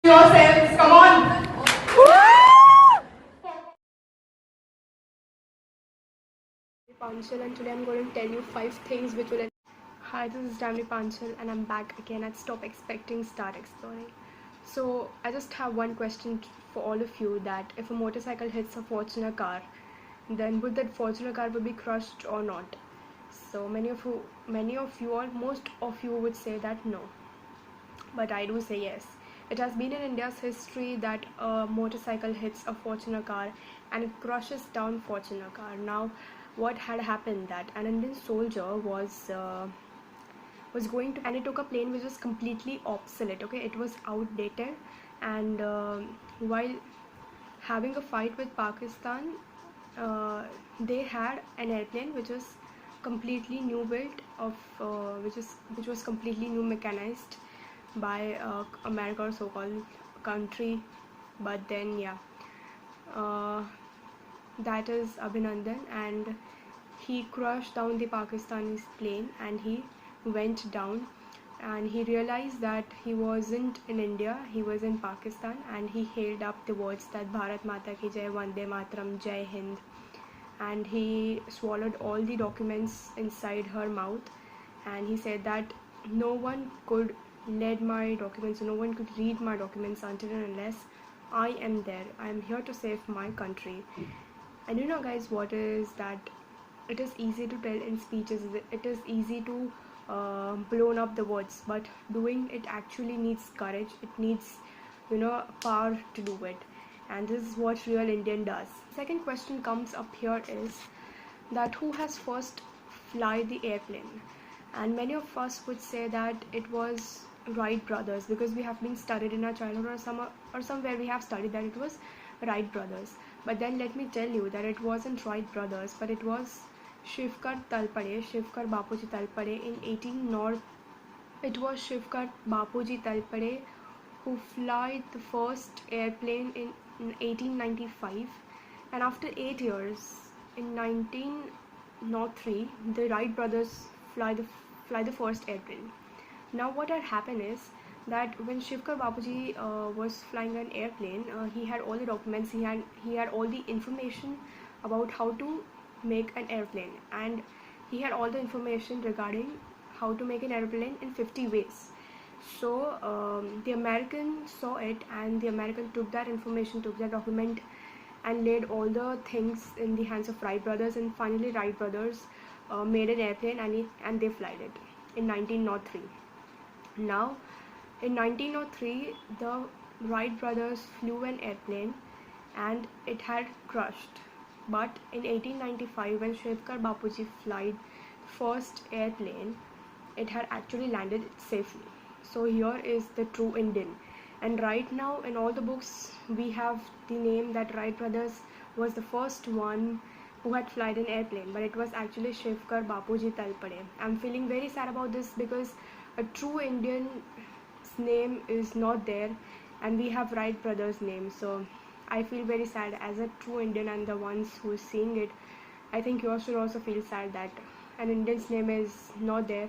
yourselves, come on. Panchal, and today I'm going to tell you 5 things which will. Hi, this is Damini Panchal and I'm back again at Stop Expecting, Start Exploring. So I just have one question for all of you, that if a motorcycle hits a Fortuner car, then would that Fortuner car be crushed or not? So many of you or most of you would say that no, but I do say yes. It has been in India's history that a motorcycle hits a Fortuner car and it crushes down Fortuner car. Now, what had happened that an Indian soldier was going to, and it took a plane which was completely obsolete. Okay, it was outdated, and while having a fight with Pakistan, they had an airplane which was completely new built which was completely new mechanized by America or so-called country. But then uh, that is Abhinandan, and he crushed down the Pakistani plane and he went down, and he realized that he wasn't in India, he was in Pakistan, and he hailed up the words that Bharat Mata ki Jai, Vande Mataram, Jai Hind, and he swallowed all the documents inside her mouth, and he said that no one could read my documents, no one could read my documents until and unless I am there. I am here to save my country. And you know, guys, what is that? It is easy to tell in speeches, it is easy to blown up the words, but doing it actually needs courage. It needs, power to do it, and this is what real Indian does. Second question comes up here is that who has first fly the airplane? And many of us would say that it was Wright brothers, because we have been studied in our childhood, or somewhere we have studied that it was Wright brothers. But then let me tell you that it wasn't Wright brothers, but it was Shivkar Talpade, Shivkar Bapuji Talpade in 18 North. It was Shivkar Bapuji Talpade who flew the first airplane in 1895, and after 8 years, in 1903, the Wright brothers fly the first airplane. Now, what had happened is that when Shivkar Bapuji was flying an airplane, he had all the documents, he had all the information about how to make an airplane, and he had all the information regarding how to make an airplane in 50 ways. So the American saw it, and the American took that information, took that document, and laid all the things in the hands of Wright brothers, and finally Wright brothers made an airplane, and they flied it in 1903. Now, in 1903, the Wright brothers flew an airplane and it had crushed. But in 1895, when Shivkar Bapuji flew the first airplane, it had actually landed safely. So here is the true Indian. And right now, in all the books, we have the name that Wright brothers was the first one who had flown an airplane, but it was actually Shivkar Bapuji Talpade. I'm feeling very sad about this, because a true Indian's name is not there, and we have Wright brothers' name. So I feel very sad as a true Indian, and the ones who is seeing it, I think you should also feel sad that an Indian's name is not there,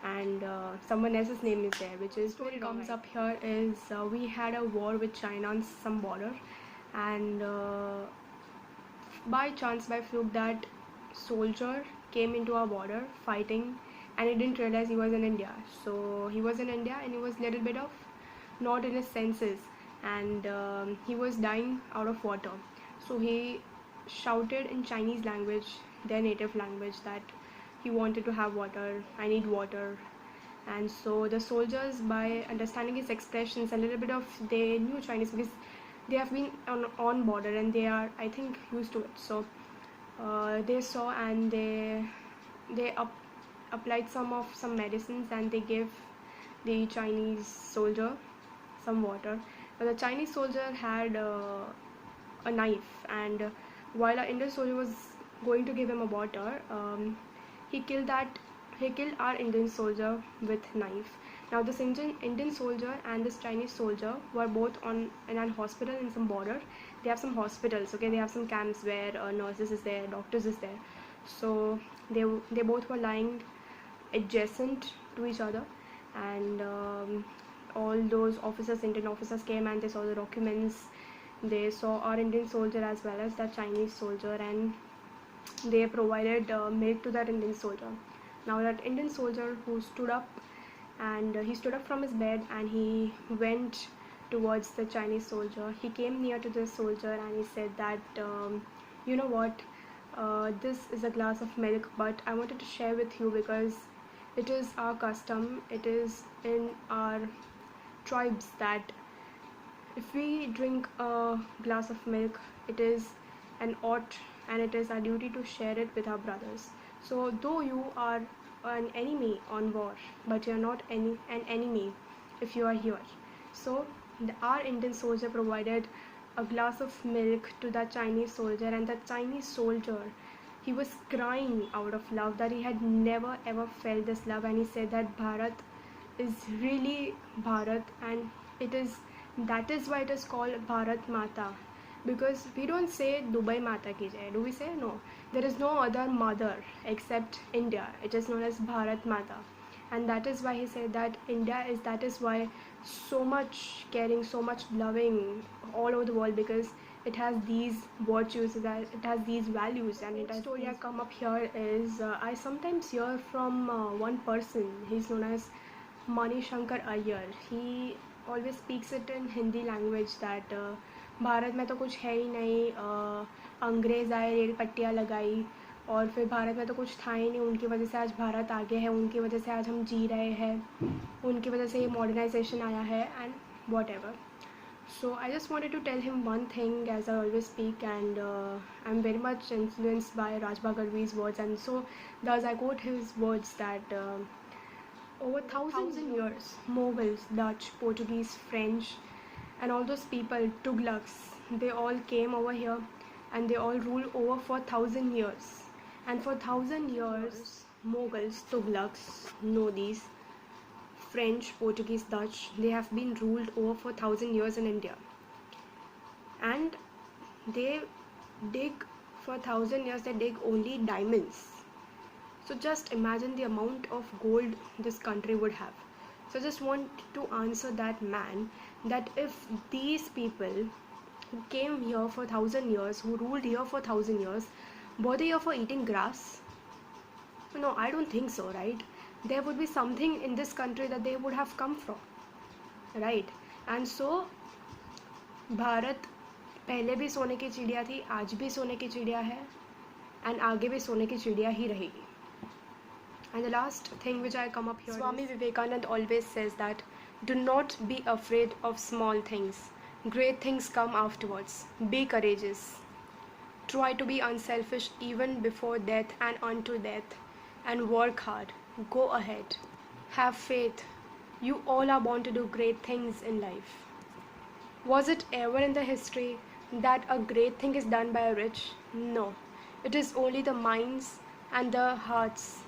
and someone else's name is there, which is what comes up here is we had a war with China on some border, and by chance, by fluke, that soldier came into our border fighting, and he didn't realize he was in India. So he was in India, and he was a little bit of not in his senses, and he was dying out of water. So he shouted in Chinese language, their native language, that he wanted to have water, I need water. And so the soldiers, by understanding his expressions, a little bit of, they knew Chinese because they have been on border, and they are, I think, used to it. So they saw, and they applied some medicines, and they gave the Chinese soldier some water. But the Chinese soldier had a knife, and while our Indian soldier was going to give him a water, he killed our Indian soldier with knife. Now this Indian soldier and this Chinese soldier were both in an hospital in some border. They have some hospitals, okay, they have some camps where nurses is there, doctors is there. So they both were lying adjacent to each other, and all those officers, Indian officers came and they saw the documents. They saw our Indian soldier as well as that Chinese soldier, and they provided milk to that Indian soldier. Now that Indian soldier who stood up, and he stood up from his bed and he went towards the Chinese soldier. He came near to the soldier and he said that, you know what, this is a glass of milk, but I wanted to share with you because it is our custom, it is in our tribes that if we drink a glass of milk, it is an ought and it is our duty to share it with our brothers. So though you are an enemy on war, but you are not an enemy if you are here. So our Indian soldier provided a glass of milk to the Chinese soldier, and the Chinese soldier, he was crying out of love that he had never ever felt this love, and he said that Bharat is really Bharat, and it is, that is why it is called Bharat Mata, because we don't say Dubai Mata ki jai. Do we say? No. There is no other mother except India. It is known as Bharat Mata, and that is why he said that India is, that is why so much caring, so much loving all over the world, because it has these virtues, that it has these values, and it has. Story I come up here is I sometimes hear from one person. He's known as Mani Shankar Iyer. He always speaks it in Hindi language that Bharat में तो कुछ है ही नहीं, अंग्रेज़ आए, rail पट्टियाँ लगाई, और फिर भारत में तो कुछ था ही नहीं, उनकी वजह से आज भारत आगे है, उनकी वजह से आज हम जी रहे हैं, उनकी वजह से ये मॉडर्नाइजेशन आया है, and what ever. So I just wanted to tell him one thing, as I always speak, and I'm very much influenced by Raj Bhagarvi's words, and so thus I quote his words that over thousands of years, Mughals, Dutch, Portuguese, French, and all those people, Tughlaqs, they all came over here and they all ruled over for 1,000 years. And for 1,000 years, Mughals, Tughlaqs, Lodis, French, Portuguese, Dutch, they have been ruled over for 1,000 years in India. And they dig, for 1,000 years, they dig only diamonds. So just imagine the amount of gold this country would have. So I just want to answer that man that if these people who came here for 1,000 years, who ruled here for 1,000 years, were they here for eating grass? No, I don't think so, right? There would be something in this country that they would have come from, right? And so Bharat पहले भी सोने की चिड़िया थी, आज भी सोने की चिड़िया है, and आगे भी सोने की चिड़िया ही रहेगी. And the last thing which I come up here, Swami Vivekananda always says that do not be afraid of small things. Great things come afterwards. Be courageous. Try to be unselfish even before death and unto death. And work hard. Go ahead. Have faith. You all are born to do great things in life. Was it ever in the history that a great thing is done by a rich? No. It is only the minds and the hearts,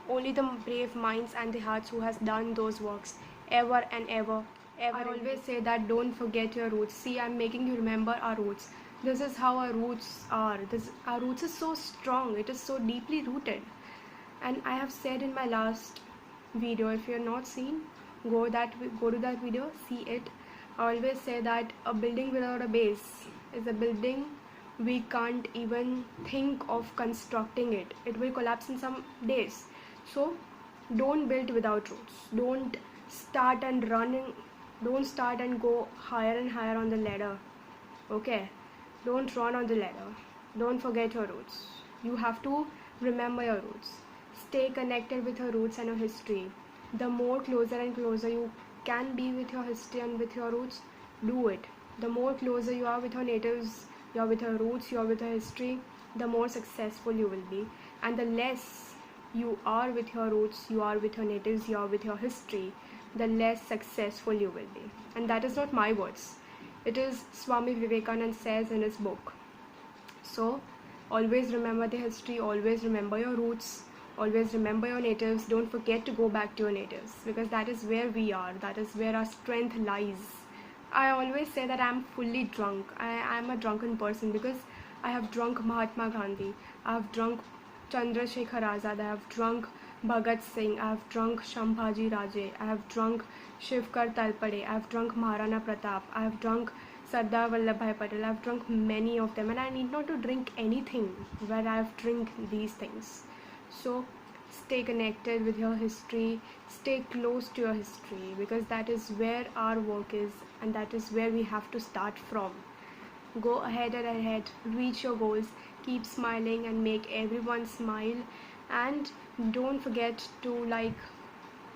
only the brave minds and the hearts who has done those works ever and ever. I always say that don't forget your roots. See, I'm making you remember our roots. This is how our roots are. Our roots is so strong. It is so deeply rooted. And I have said in my last video, if you have not seen, go to that video, see it. I always say that a building without a base is a building we can't even think of constructing it. It will collapse in some days. So don't build without roots. Don't start and go higher and higher on the ladder. Okay? Don't run on the ladder. Don't forget your roots. You have to remember your roots. Stay connected with your roots and your history. The more closer and closer you can be with your history and with your roots, do it. The more closer you are with your natives, you are with your roots, you are with your history, the more successful you will be. And the less you are with your roots, you are with your natives, you are with your history, the less successful you will be. And that is not my words. It is Swami Vivekananda says in his book. So always remember the history, always remember your roots, always remember your natives. Don't forget to go back to your natives, because that is where we are, that is where our strength lies. I always say that I'm fully drunk. I'm a drunken person because I have drunk Mahatma Gandhi, I have drunk Chandrasekhar Azad, I have drunk Bhagat Singh, I have drunk Shambhaji Raje, I have drunk Shivkar Talpade, I have drunk Maharana Pratap, I have drunk Sardar Vallabhbhai Patel, I have drunk many of them, and I need not to drink anything where I have drink these things. So stay connected with your history, stay close to your history, because that is where our work is, and that is where we have to start from. Go ahead and ahead, reach your goals, keep smiling and make everyone smile, and don't forget to like,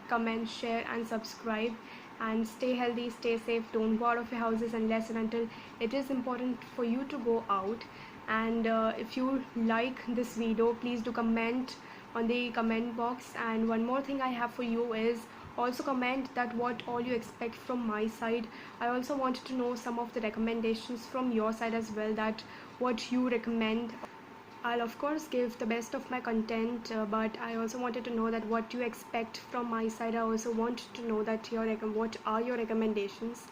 comment, share, and subscribe. And stay healthy, stay safe. Don't go out of your houses unless and until it is important for you to go out. And if you like this video, please do comment on the comment box. And one more thing I have for you is also comment that what all you expect from my side. I also wanted to know some of the recommendations from your side as well, that what you recommend. I'll of course give the best of my content, but I also wanted to know that what you expect from my side. I also want to know that what are your recommendations.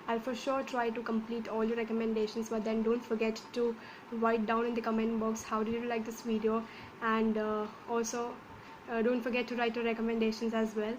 I'll for sure try to complete all your recommendations, but then don't forget to write down in the comment box how did you like this video, and also don't forget to write your recommendations as well.